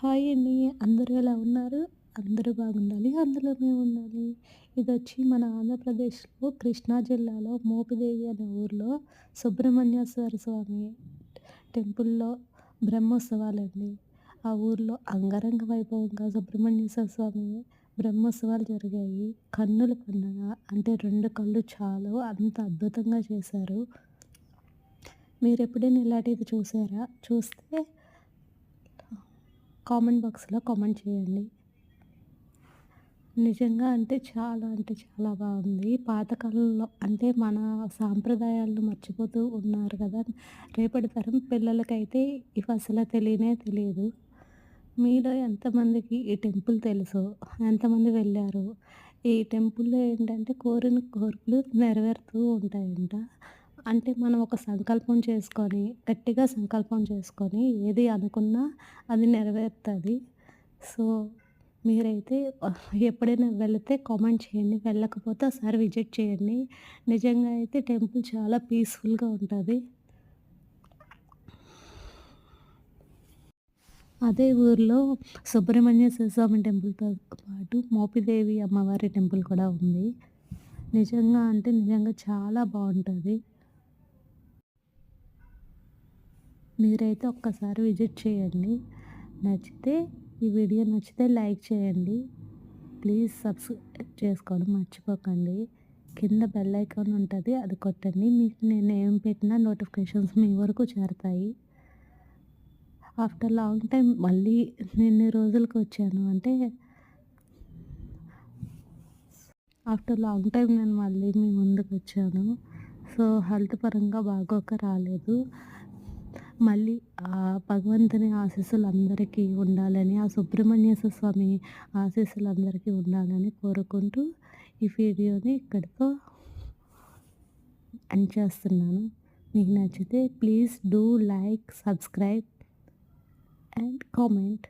Hi అండి. అందరూ ఎలా ఉన్నారు? అందరూ బాగుండాలి. అందులో మేము ఉండాలి. ఇదొచ్చి మన ఆంధ్రప్రదేశ్‌లో కృష్ణా జిల్లాలో మోపిదేవి అనే ఊర్లో సుబ్రహ్మణ్యేశ్వర స్వామి టెంపుల్‌లో బ్రహ్మోత్సవాలండి. ఆ ఊర్లో అంగరంగ వైభవంగా సుబ్రహ్మణ్యేశ్వర స్వామి బ్రహ్మోత్సవాలు జరిగాయి. కన్నుల పండగ అంటే 2 కళ్ళు చాలవు అంత అద్భుతంగా చేశారు. మీరెప్పుడైనా ఇలాంటిది చూసారా? చూస్తే కామెంట్ బాక్స్‌లో కామెంట్ చేయండి. నిజంగా అంటే చాలా బాగుంది. పాతకాలంలో అంటే మన సాంప్రదాయాలను మర్చిపోతూ ఉన్నారు కదా! రేపటి తరం పిల్లలకైతే ఇవసల తెలియనే తెలియదు. మీలో ఎంతమందికి ఈ టెంపుల్ తెలుసు? ఎంతమంది వెళ్లారు? ఈ టెంపుల్‌లో ఏంటంటే కోరిన కోరికలు నెరవేరుతూ ఉంటాయంట. అంటే మనం ఒక సంకల్పం చేసుకొని, గట్టిగా సంకల్పం చేసుకొని ఏది అనుకున్నా అది నెరవేరుతది. సో, మీరైతే ఎప్పుడైనా వెళితే కామెంట్ చేయండి. వెళ్ళకపోతే ఒకసారి విజిట్ చేయండి. నిజంగా అయితే టెంపుల్ చాలా పీస్‌ఫుల్‌గా ఉంటది. అదే ఊర్లో సుబ్రహ్మణ్యేశ్వర స్వామి టెంపుల్‌తో పాటు మోపిదేవి అమ్మవారి టెంపుల్ కూడా ఉంది. నిజంగా చాలా బావుంటది. మీరైతే ఒక్కసారి విజిట్ చేయండి. నచ్చితే ఈ వీడియో నచ్చితే లైక్ చేయండి. ప్లీజ్ సబ్స్క్రైబ్ చేసుకోవడం మర్చిపోకండి. కింద బెల్ ఐకాన్ ఉంటది. అది కొట్టండి. మీకు నేను ఏం పెట్టినా నోటిఫికేషన్స్ మీ వరకు చేరతాయి. ఆఫ్టర్ లాంగ్ టైమ్ మళ్ళీ ఎన్ని రోజులకొచ్చాను అంటే, ఆఫ్టర్ లాంగ్ టైమ్ నేను మళ్ళీ మీ ముందుకొచ్చాను. సో, హెల్త్ పరంగా బాగోక రాలేదు. మళ్ళీ భగవంతుని ఆశీస్సులు అందరికీ ఉండాలని, ఆ సుబ్రహ్మణ్యేశ్వర స్వామి ఆశీస్సులు అందరికీ ఉండాలని కోరుకుంటూ, ఈ వీడియోని ఇక్కడితో ఎండ్ చేస్తున్నాను. మీకు నచ్చితే please do like, subscribe and comment.